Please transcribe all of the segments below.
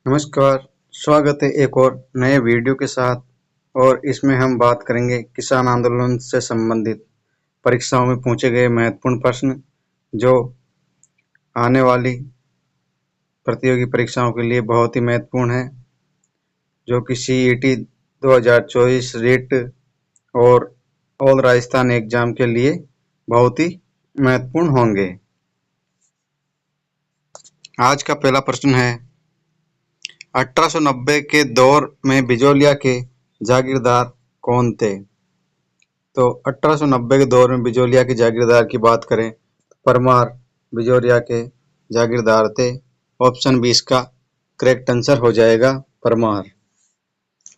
नमस्कार, स्वागत है एक और नए वीडियो के साथ। और इसमें हम बात करेंगे किसान आंदोलन से संबंधित परीक्षाओं में पूछे गए महत्वपूर्ण प्रश्न, जो आने वाली प्रतियोगी परीक्षाओं के लिए बहुत ही महत्वपूर्ण है, जो कि CET 2024 रीट और ऑल राजस्थान एग्जाम के लिए बहुत ही महत्वपूर्ण होंगे। आज का पहला प्रश्न है, 1890 के दौर में बिजौलिया के जागीरदार कौन थे? तो 1890 के दौर में बिजौलिया के जागीरदार की बात करें तो परमार बिजौलिया के जागीरदार थे। ऑप्शन 20 का करेक्ट आंसर हो जाएगा परमार।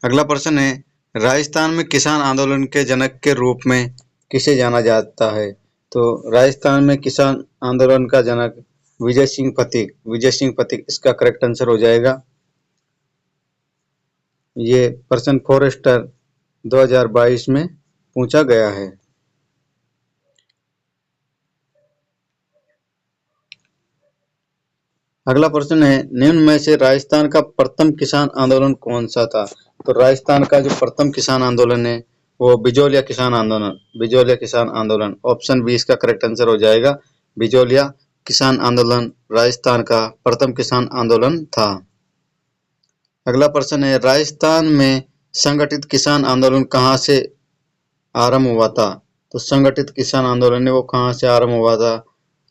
अगला प्रश्न है, राजस्थान में किसान आंदोलन के जनक के रूप में किसे जाना जाता है? तो राजस्थान में किसान आंदोलन का जनक विजय सिंह पथिक इसका करेक्ट आंसर हो जाएगा। ये प्रश्न फॉरेस्टर 2022 में पूछा गया है। अगला प्रश्न है, निम्न में से राजस्थान का प्रथम किसान आंदोलन कौन सा था? तो राजस्थान का जो प्रथम किसान आंदोलन है वो बिजौलिया किसान आंदोलन। ऑप्शन 20 का करेक्ट आंसर हो जाएगा। बिजौलिया किसान आंदोलन राजस्थान का प्रथम किसान आंदोलन था। अगला प्रश्न है, राजस्थान में संगठित किसान आंदोलन कहाँ से आरंभ हुआ था? तो संगठित किसान आंदोलन है वो कहाँ से आरंभ हुआ था?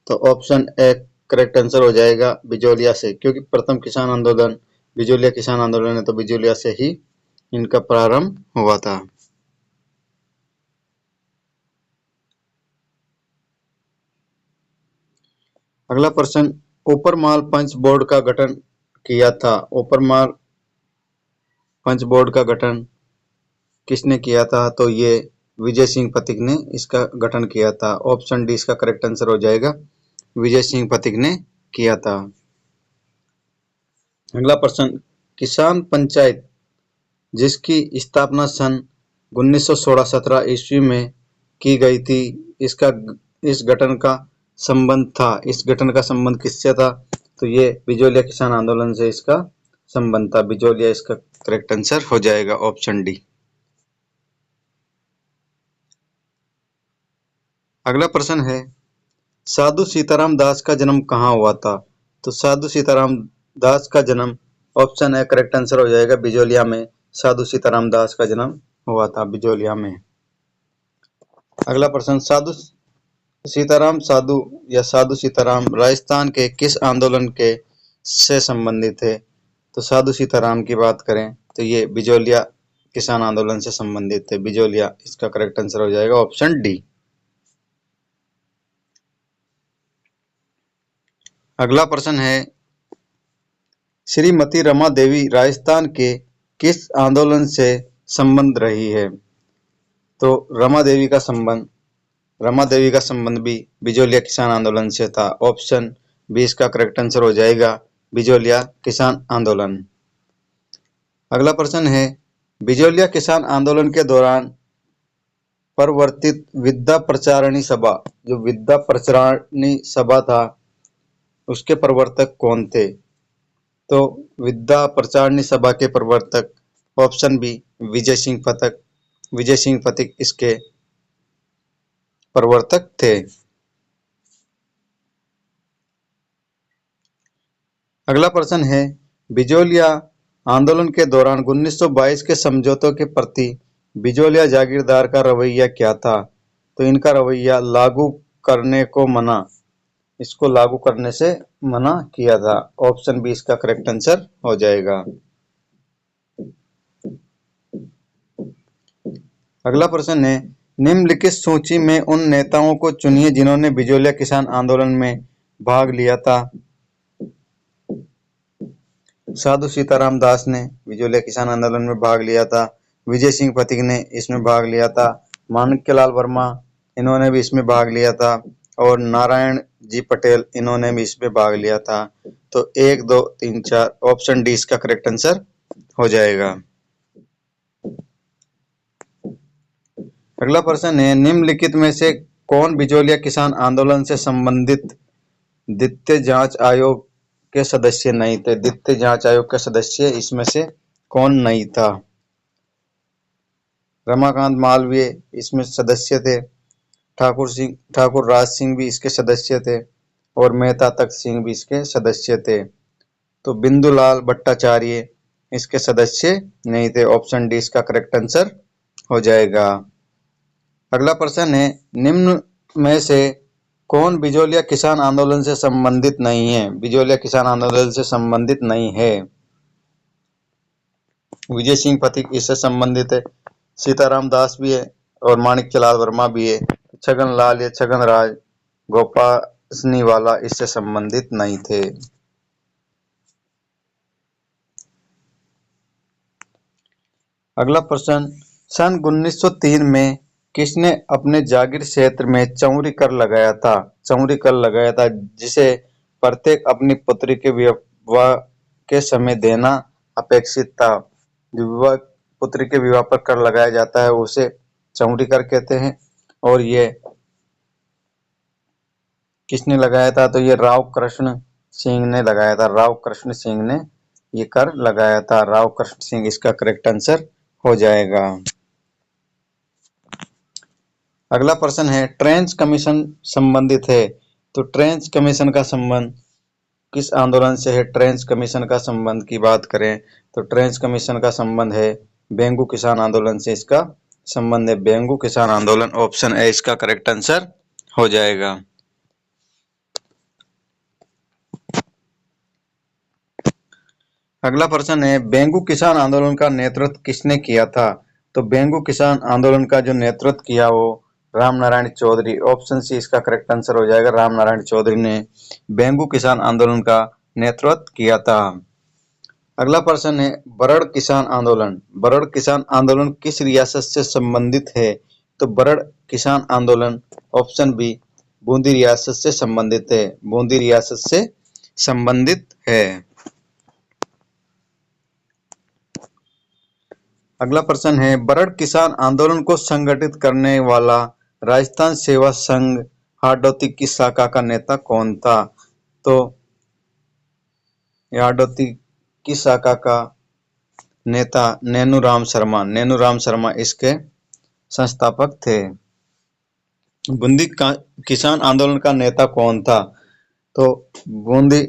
तो ऑप्शन ए करेक्ट आंसर हो जाएगा बिजौलिया से, क्योंकि प्रथम किसान आंदोलन बिजौलिया किसान आंदोलन है, तो बिजौलिया से ही इनका प्रारंभ हुआ था। अगला प्रश्न, ऊपरमाल पंच बोर्ड का गठन किया था। ऊपरमाल पंच बोर्ड का गठन किसने किया था? तो ये विजय सिंह पथिक ने इसका गठन किया था। ऑप्शन डी इसका करेक्ट आंसर हो जाएगा। विजय सिंह पथिक ने किया था। अगला प्रश्न, किसान पंचायत जिसकी स्थापना सन 1916-17 ईस्वी में की गई थी, इस गठन का संबंध किससे था? तो ये बिजौलिया किसान आंदोलन से इसका संबंध था। बिजौलिया इसका करेक्ट आंसर हो जाएगा, ऑप्शन डी। अगला प्रश्न है, साधु सीताराम दास का जन्म कहाँ हुआ था? तो साधु सीताराम दास का जन्म, ऑप्शन है करेक्ट आंसर हो जाएगा बिजौलिया में। साधु सीताराम दास का जन्म हुआ था बिजौलिया में। अगला प्रश्न, साधु सीताराम राजस्थान के किस आंदोलन के से संबंधित है? तो साधु सीताराम की बात करें तो ये बिजौलिया किसान आंदोलन से संबंधित है। बिजौलिया इसका करेक्ट आंसर हो जाएगा, ऑप्शन डी। अगला प्रश्न है, श्रीमती रमा देवी राजस्थान के किस आंदोलन से संबंध रही है? तो रमा देवी का संबंध भी बिजौलिया किसान आंदोलन से था। ऑप्शन 20 का करेक्ट आंसर हो जाएगा बिजौलिया किसान आंदोलन। अगला प्रश्न है, बिजौलिया किसान आंदोलन के दौरान प्रवर्तित विद्या प्रचारिणी सभा, जो विद्या प्रचारिणी सभा था उसके प्रवर्तक कौन थे? तो विद्या प्रचारिणी सभा के प्रवर्तक, ऑप्शन बी विजय सिंह पथिक इसके प्रवर्तक थे। अगला प्रश्न है, बिजौलिया आंदोलन के दौरान 1922 के समझौतों के प्रति बिजौलिया जागीरदार का रवैया क्या था? तो इनका रवैया इसको लागू करने से मना किया था। ऑप्शन बी इसका करेक्ट आंसर हो जाएगा। अगला प्रश्न है, निम्नलिखित सूची में उन नेताओं को चुनिए जिन्होंने बिजौलिया किसान आंदोलन में भाग लिया था। साधु सीताराम दास ने बिजौलिया किसान आंदोलन में भाग लिया था। विजय सिंह पथिक ने इसमें भाग लिया था। माणिक्यलाल वर्मा इन्होंने भी इसमें भाग लिया था। और नारायण जी पटेल इन्होंने भी इसमें भाग लिया था। तो 1, 2, 3, 4 ऑप्शन डी इसका करेक्ट आंसर हो जाएगा। अगला प्रश्न है, निम्नलिखित में से कौन बिजौलिया किसान आंदोलन से संबंधित द्वितीय जांच आयोग के सदस्य नहीं थे। द्वितीय जांच आयोग के सदस्य इसमें से कौन नहीं था? रमाकांत मालवीय इसमें सदस्य थे, ठाकुर राज सिंह भी इसके सदस्य थे और मेहता तख्त सिंह भी इसके सदस्य थे। तो बिंदुलाल भट्टाचार्य इसके सदस्य नहीं थे। ऑप्शन डी इसका करेक्ट आंसर हो जाएगा। अगला प्रश्न है, निम्न में से कौन बिजोलिया किसान आंदोलन से संबंधित नहीं है? बिजोलिया किसान आंदोलन से संबंधित नहीं है। विजय सिंह पथिक इससे संबंधित है, सीताराम दास भी है और माणिक्यलाल वर्मा भी है। छगन लाल या छगन राज गोपासनीवाला इससे संबंधित नहीं थे। अगला प्रश्न, सन 1903 में किसने अपने जागीर क्षेत्र में चौरी कर लगाया था? चौरी कर लगाया था, जिसे प्रत्येक अपनी पुत्री के विवाह के समय देना अपेक्षित था। जो विवाह पुत्री के विवाह पर कर लगाया जाता है उसे चौरी कर कहते हैं। और ये किसने लगाया था? तो ये राव कृष्ण सिंह ने लगाया था। राव कृष्ण सिंह ने ये कर लगाया था। राव कृष्ण सिंह इसका करेक्ट आंसर हो जाएगा। अगला प्रश्न है, ट्रेंच कमीशन संबंधित है। तो ट्रेंच कमीशन का संबंध किस आंदोलन से है? ट्रेंच कमीशन का संबंध की बात करें तो ट्रेंच कमीशन का संबंध है बेंगू किसान आंदोलन से। इसका संबंध है बेंगू किसान आंदोलन। ऑप्शन ए इसका करेक्ट आंसर हो जाएगा। अगला प्रश्न है, बेंगू किसान आंदोलन का नेतृत्व किसने किया था? तो बेंगू किसान आंदोलन का जो नेतृत्व किया वो राम नारायण चौधरी। ऑप्शन सी इसका करेक्ट आंसर हो जाएगा। राम नारायण चौधरी ने बेंगू किसान आंदोलन का नेतृत्व किया था। अगला प्रश्न है, बरड़ किसान आंदोलन। बरड़ किसान आंदोलन किस रियासत से संबंधित है? तो बरड़ किसान आंदोलन ऑप्शन बी बूंदी रियासत से संबंधित है। बूंदी रियासत से संबंधित है। अगला प्रश्न है, बरड़ किसान आंदोलन को संगठित करने वाला राजस्थान सेवा संघ हाड़ौती की शाखा का नेता कौन था? तो हाड़ौती की शाखा का नेता नैनूराम शर्मा। नैनूराम शर्मा इसके संस्थापक थे। बूंदी किसान आंदोलन का नेता कौन था? तो बूंदी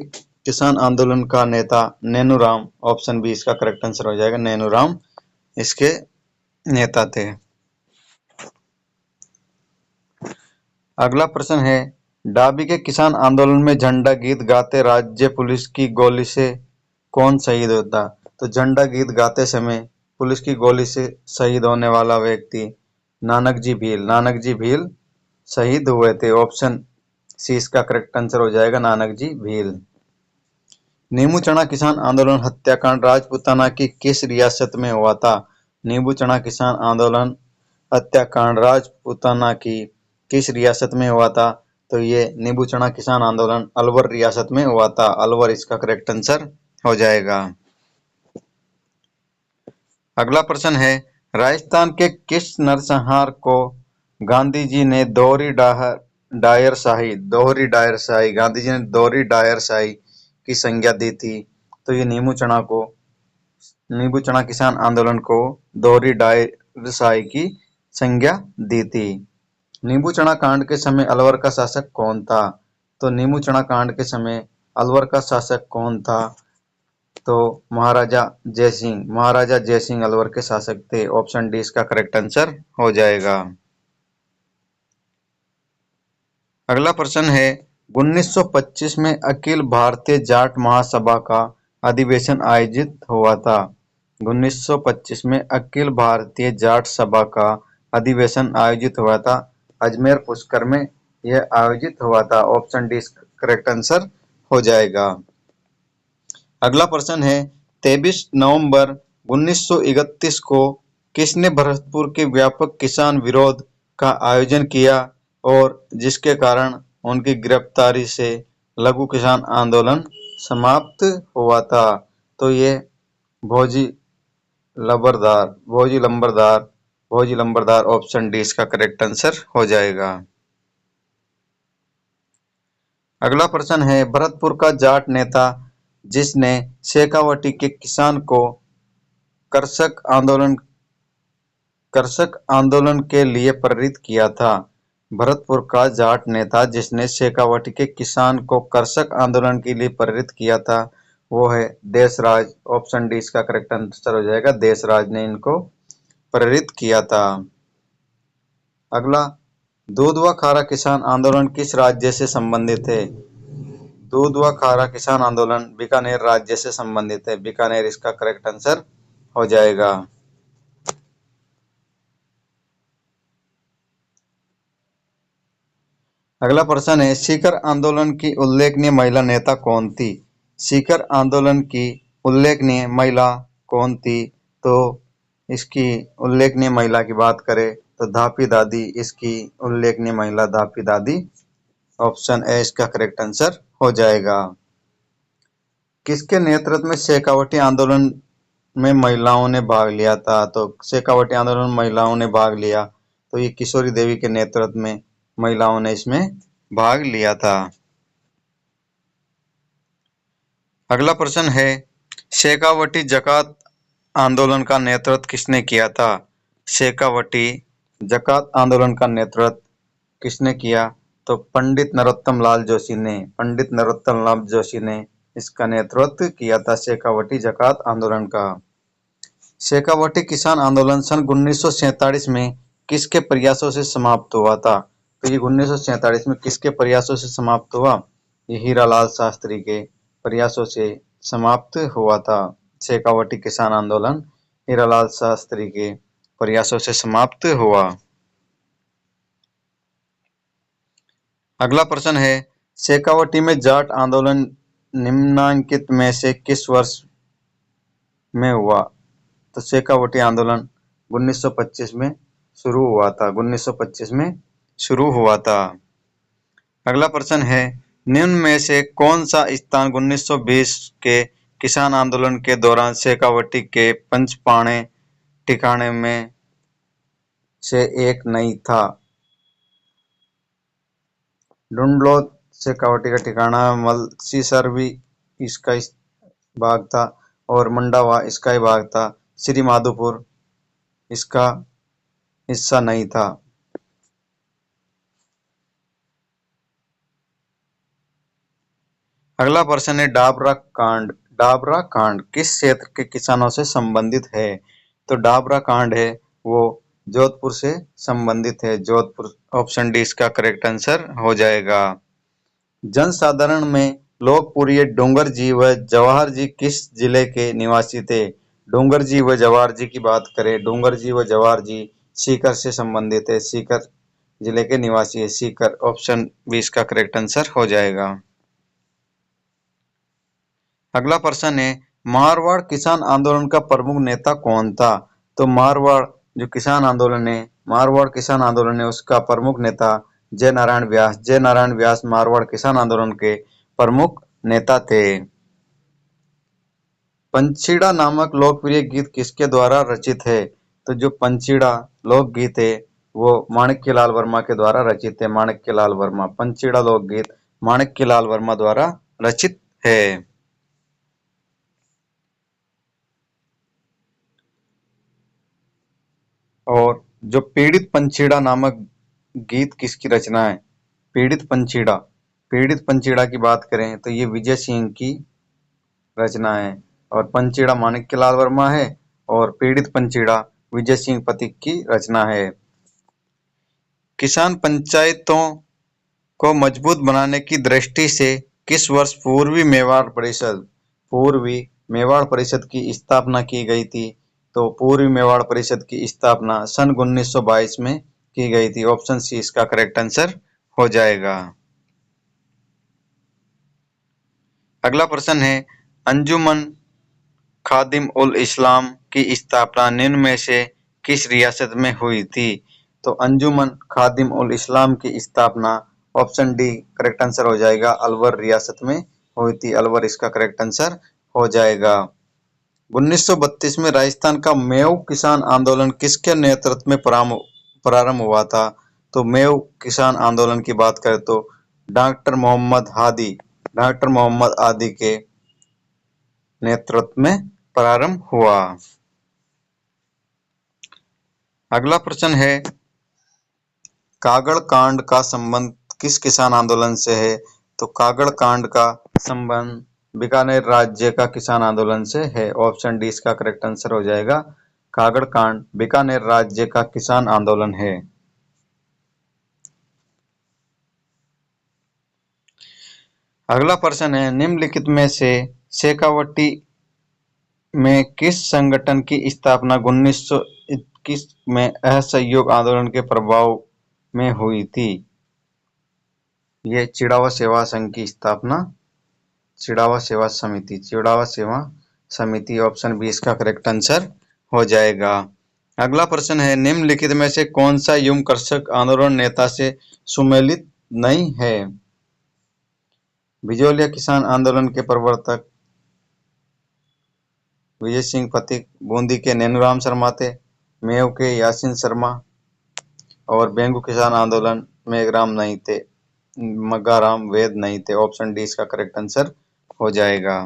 किसान आंदोलन का नेता नैनूराम। ऑप्शन बी इसका करेक्ट आंसर हो जाएगा। नैनूराम इसके नेता थे। अगला प्रश्न है, डाबी के किसान आंदोलन में झंडा गीत गाते राज्य पुलिस की गोली से कौन शहीद होता? तो झंडा गीत गाते समय पुलिस की गोली से शहीद होने वाला व्यक्ति नानक जी भील। नानक जी भील शहीद हुए थे। ऑप्शन सी इसका करेक्ट आंसर हो जाएगा। नानक जी भील। नींबू चना किसान आंदोलन हत्याकांड राजपूताना की किस रियासत में हुआ था? नींबू चना किसान आंदोलन हत्याकांड राजपूताना की किस रियासत में हुआ था? तो ये नींबू चना किसान आंदोलन अलवर रियासत में हुआ था। अलवर इसका करेक्ट आंसर हो जाएगा। अगला प्रश्न है, राजस्थान के किस नरसंहार को गांधी जी ने दोहरी डायरशाही गांधी जी ने दोहरी डायरशाही की संज्ञा दी थी? तो ये नींबू चना किसान आंदोलन को दोहरी डायरशाही की संज्ञा दी थी। नींबू चना कांड के समय अलवर का शासक कौन था? तो नींबू चना कांड के समय अलवर का शासक कौन था? तो महाराजा जयसिंह अलवर के शासक थे। ऑप्शन डी इसका करेक्ट आंसर हो जाएगा। अगला प्रश्न है, 1925 में अखिल भारतीय जाट महासभा का अधिवेशन आयोजित हुआ था। 1925 में अखिल भारतीय जाट सभा का अधिवेशन आयोजित हुआ था। अजमेर पुष्कर में यह आयोजित हुआ था। ऑप्शन डी करेक्ट आंसर हो जाएगा। अगला प्रश्न है, 23 नवंबर 1931 को किसने भरतपुर के व्यापक किसान विरोध का आयोजन किया और जिसके कारण उनकी गिरफ्तारी से लघु किसान आंदोलन समाप्त हुआ था? तो ये भोजी लंबरदार ऑप्शन डी इसका करेक्ट आंसर हो जाएगा। अगला प्रश्न है, भरतपुर का जाट नेता जिसने शेखावटी के किसान को कृषक आंदोलन के लिए प्रेरित किया था। भरतपुर का जाट नेता जिसने शेखावटी के किसान को कृषक आंदोलन के लिए प्रेरित किया था, वो है देशराज। ऑप्शन डी इसका करेक्ट आंसर हो जाएगा। देशराज ने इनको प्रेरित किया था। अगला, दूध व खारा किसान आंदोलन किस राज्य से संबंधित है? दूध व खारा किसान आंदोलन बीकानेर राज्य से संबंधित है। बीकानेर इसका करेक्ट आंसर हो जाएगा। अगला प्रश्न है, सीकर आंदोलन की उल्लेखनीय महिला नेता कौन थी? सीकर आंदोलन की उल्लेखनीय महिला कौन थी? तो इसकी उल्लेखनीय महिला की बात करें तो धापी दादी इसकी उल्लेखनीय महिला धापी दादी। ऑप्शन ए इसका करेक्ट आंसर हो जाएगा। किसके नेतृत्व में शेखावटी आंदोलन में महिलाओं ने भाग लिया था? तो शेखावटी आंदोलन में महिलाओं ने भाग लिया, तो ये किशोरी देवी के नेतृत्व में महिलाओं ने इसमें भाग लिया था। अगला प्रश्न है, शेखावटी जकात आंदोलन का नेतृत्व किसने किया था? शेखावटी जकात आंदोलन का नेतृत्व किसने किया? तो पंडित नरोत्तम लाल जोशी ने। पंडित नरोत्तम लाल जोशी ने इसका नेतृत्व किया था शेखावटी जकात आंदोलन का। शेखावटी किसान आंदोलन सन 1947 में किसके प्रयासों से समाप्त हुआ था? तो ये 1947 में किसके प्रयासों से समाप्त हुआ? ये हीरालाल शास्त्री के प्रयासों से समाप्त हुआ था। शेखावटी किसान आंदोलन हीरालाल शास्त्री के प्रयासों से समाप्त हुआ। अगला प्रश्न है, शेखावटी में जाट आंदोलन निम्नलिखित में से किस वर्ष में हुआ? तो शेखावटी आंदोलन 1925 में शुरू हुआ था। 1925 में शुरू हुआ था। अगला प्रश्न है, निम्न में से कौन सा स्थान 1920 के किसान आंदोलन के दौरान शेखावटी के पंचपाणे ठिकाने में से एक नहीं था? ढूंढलोद शेखावटी का ठिकाना, मलसीसर भी इसका भाग था और मंडावा इसका ही भाग था। श्री माधोपुर इसका हिस्सा नहीं था। अगला प्रश्न है, डाबरा कांड। डाबरा कांड किस क्षेत्र के किसानों से संबंधित है? तो डाबरा कांड है वो जोधपुर से संबंधित है। जोधपुर। ऑप्शन डी इसका करेक्ट आंसर हो जाएगा। जनसाधारण में लोकप्रिय डोंगर जी व जवाहर जी किस जिले के निवासी थे? डोंगर जी व जवाहर जी की बात करें, डोंगर जी व जवाहर जी सीकर से संबंधित है। सीकर जिले के निवासी है। सीकर। ऑप्शन बी इसका करेक्ट आंसर हो जाएगा। अगला प्रश्न है, मारवाड़ किसान आंदोलन का प्रमुख नेता कौन था? तो मारवाड़ जो किसान आंदोलन है, मारवाड़ किसान आंदोलन है उसका प्रमुख नेता जय नारायण व्यास। जय नारायण व्यास मारवाड़ किसान आंदोलन के प्रमुख नेता थे। पंचीड़ा नामक लोकप्रिय गीत किसके द्वारा रचित है? तो जो पंचीड़ा लोकगीत है वो माणिक्यलाल वर्मा के द्वारा रचित है। माणिक्यलाल वर्मा। पंचीड़ा लोकगीत माणिक्यलाल वर्मा द्वारा रचित है। और जो पीड़ित पंचीड़ा नामक गीत किसकी रचना है? पीड़ित पंचीड़ा। पीड़ित पंचीड़ा की बात करें तो ये विजय सिंह की रचना है और पंचीड़ा माणिक्यलाल वर्मा है और पीड़ित पंचीड़ा विजय सिंह पथिक की रचना है। किसान पंचायतों को मजबूत बनाने की दृष्टि से किस वर्ष पूर्वी मेवाड़ परिषद की स्थापना की गई थी? तो पूर्वी मेवाड़ परिषद की स्थापना सन 1922 में की गई थी। ऑप्शन सी इसका करेक्ट आंसर हो जाएगा। अगला प्रश्न है, अंजुमन खादिम उल इस्लाम की स्थापना निम्न में से किस रियासत में हुई थी? तो अंजुमन खादिम उल इस्लाम की स्थापना ऑप्शन डी करेक्ट आंसर हो जाएगा, अलवर रियासत में हुई थी। अलवर इसका करेक्ट आंसर हो जाएगा। 1932 में राजस्थान का मेव किसान आंदोलन किसके नेतृत्व में प्रारंभ हुआ था? तो मेव किसान आंदोलन की बात करें तो डॉक्टर मोहम्मद हादी के नेतृत्व में प्रारंभ हुआ। अगला प्रश्न है, कागड़ कांड का संबंध किस किसान आंदोलन से है? तो कागड़ कांड का संबंध बीकानेर राज्य का किसान आंदोलन से है। ऑप्शन डी इसका करेक्ट आंसर हो जाएगा। कागड़ कांड बीकानेर राज्य का किसान आंदोलन है। अगला प्रश्न है, निम्नलिखित में से शेखावटी में किस संगठन की स्थापना 1921 में असहयोग आंदोलन के प्रभाव में हुई थी? ये चिड़ावा सेवा संघ की स्थापना, चिड़ावा सेवा समिति ऑप्शन बी इसका करेक्ट आंसर हो जाएगा। अगला प्रश्न है, निम्नलिखित में से कौन सा युवा कृषक आंदोलन नेता से सुमेलित नहीं है? बिजोलिया किसान आंदोलन के प्रवर्तक विजय सिंह पथिक, बूंदी के नैनूराम शर्मा थे, मेव के यासीन शर्मा, और बेंगू किसान आंदोलन मेघराम नहीं थे, मग्गाराम वेद नहीं थे। ऑप्शन डी इसका करेक्ट आंसर हो जाएगा।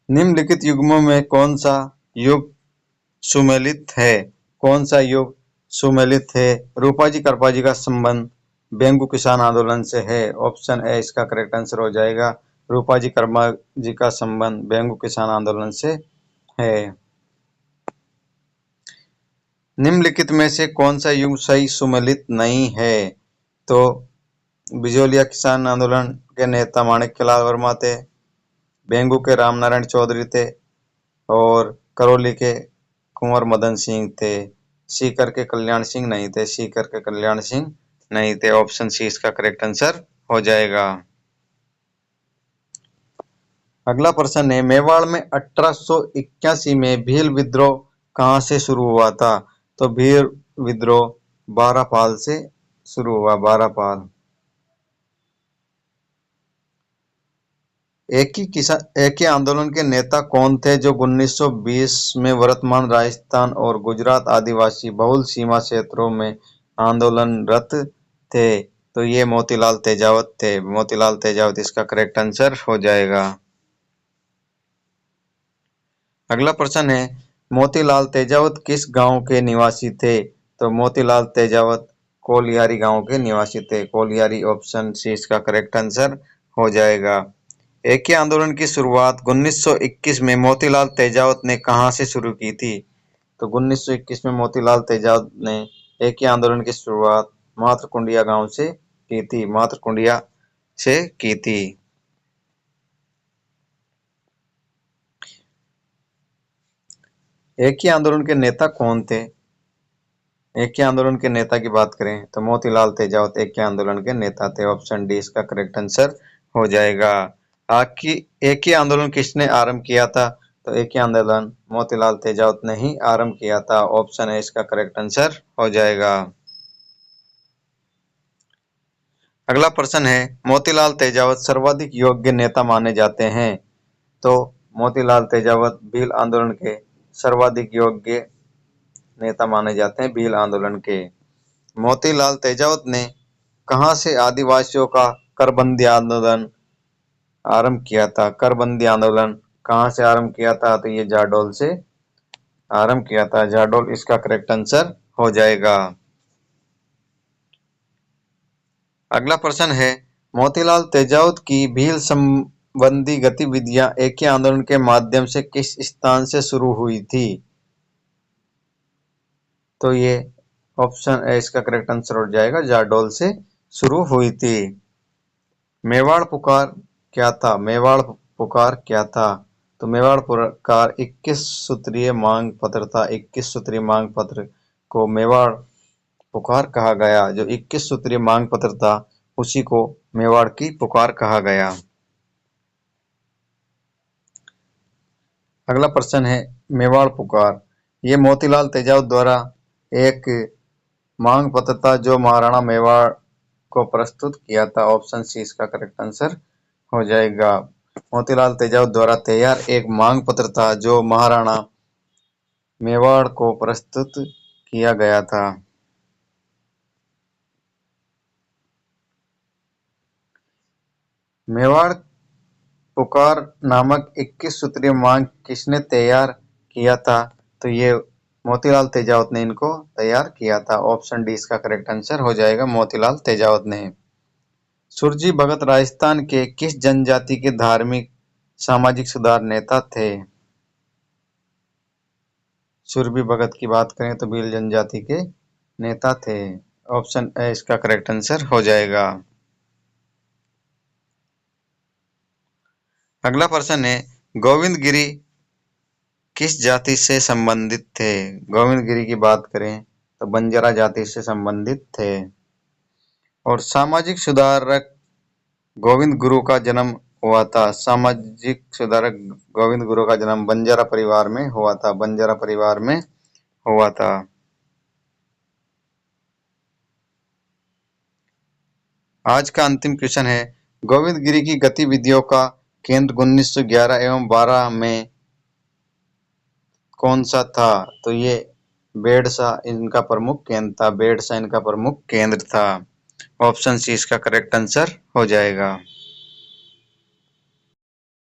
निम्नलिखित युग्मों में कौन सा युग सुमेलित है? कौन सा युग सुमेलित है? रूपाजी करपाजी का संबंध बेंगू किसान आंदोलन से है। ऑप्शन ए इसका करेक्ट आंसर हो जाएगा। रूपाजी करपाजी का संबंध बेंगू किसान आंदोलन से है। निम्नलिखित में से कौन सा युग सही सुमेलित नहीं है? तो बिजोलिया किसान आंदोलन के नेता माणिक्यलाल वर्मा थे, बेंगू के रामनारायण चौधरी थे, और करौली के कुंवर मदन सिंह थे। सीकर के कल्याण सिंह नहीं थे, सीकर के कल्याण सिंह नहीं थे। ऑप्शन सी इसका करेक्ट आंसर हो जाएगा। अगला प्रश्न है, मेवाड़ में 1881 में भील विद्रोह कहां से शुरू हुआ था? तो भील विद्रोह बारापाल से शुरू हुआ, बारापाल। एक ही आंदोलन के नेता कौन थे जो 1920 में वर्तमान राजस्थान और गुजरात आदिवासी बहुल सीमा क्षेत्रों में आंदोलनरत थे? तो ये मोतीलाल तेजावत थे। मोतीलाल तेजावत इसका करेक्ट आंसर हो जाएगा। अगला प्रश्न है, मोतीलाल तेजावत किस गांव के निवासी थे? तो मोतीलाल तेजावत कोलियारी गांव के निवासी थे। कोलियारी ऑप्शन सी इसका करेक्ट आंसर हो जाएगा। एक ही आंदोलन की शुरुआत 1921 में मोतीलाल तेजावत ने कहां से शुरू की थी? तो 1921 में मोतीलाल तेजावत ने एक ही आंदोलन की शुरुआत मातरकुंडिया गांव से की थी, मातरकुंडिया से की थी। एक ही आंदोलन के नेता कौन थे? एक ही आंदोलन के नेता की बात करें तो मोतीलाल तेजावत एक ही आंदोलन के नेता थे। ऑप्शन डी इसका करेक्ट आंसर हो जाएगा। एक ही आंदोलन किसने आरंभ किया था? तो एक ही आंदोलन मोतीलाल तेजावत ने ही आरंभ किया था। ऑप्शन है इसका करेक्ट आंसर हो जाएगा। अगला प्रश्न है, मोतीलाल तेजावत सर्वाधिक योग्य नेता माने जाते हैं? तो मोतीलाल तेजावत भील आंदोलन के सर्वाधिक योग्य नेता माने जाते हैं, भील आंदोलन के। मोतीलाल तेजावत ने कहां से आदिवासियों का करबंदी आंदोलन आरंभ किया था? करबंदी आंदोलन कहां से आरंभ किया था? तो ये जाडौल से आरंभ किया था। जाडौल इसका करेक्ट आंसर हो जाएगा। अगला प्रश्न है, मोतीलाल तेजावत की भील संबंधी गतिविधियां एक ही आंदोलन के माध्यम से किस स्थान से शुरू हुई थी? तो ये ऑप्शन ए इसका करेक्ट आंसर हो जाएगा, जाडौल से शुरू हुई थी। मेवाड़ पुकार क्या था? मेवाड़ पुकार क्या था? तो मेवाड़ पुकार 21 सूत्रीय मांग पत्र था। 21 सूत्रीय मांग पत्र को मेवाड़ पुकार कहा गया। जो 21 सूत्रीय मांग पत्र था उसी को मेवाड़ की पुकार कहा गया। अगला प्रश्न है, मेवाड़ पुकार ये मोतीलाल तेजावत द्वारा एक मांग पत्र था जो महाराणा मेवाड़ को प्रस्तुत किया था। ऑप्शन सी इसका करेक्ट आंसर हो जाएगा। मोतीलाल तेजावत द्वारा तैयार एक मांग पत्र था जो महाराणा मेवाड़ को प्रस्तुत किया गया था। मेवाड़ पुकार नामक 21 सूत्रीय मांग किसने तैयार किया था? तो ये मोतीलाल तेजावत ने इनको तैयार किया था। ऑप्शन डी इसका करेक्ट आंसर हो जाएगा, मोतीलाल तेजावत ने। सुरजी भगत राजस्थान के किस जनजाति के धार्मिक सामाजिक सुधार नेता थे? सुरभि भगत की बात करें तो भील जनजाति के नेता थे। ऑप्शन ए इसका करेक्ट आंसर हो जाएगा। अगला प्रश्न है, गोविंद गिरी किस जाति से संबंधित थे? गोविंद गिरी की बात करें तो बंजारा जाति से संबंधित थे। और सामाजिक सुधारक गोविंद गुरु का जन्म हुआ था। सामाजिक सुधारक गोविंद गुरु का जन्म बंजारा परिवार में हुआ था। बंजारा परिवार में हुआ था। आज का अंतिम क्वेश्चन है, गोविंद गिरी की गतिविधियों का केंद्र 1911 एवं 12 में कौन सा था? तो ये बेड़सा इनका प्रमुख केंद्र था। बेड़सा इनका प्रमुख केंद्र था। ऑप्शन सी इसका करेक्ट आंसर हो जाएगा।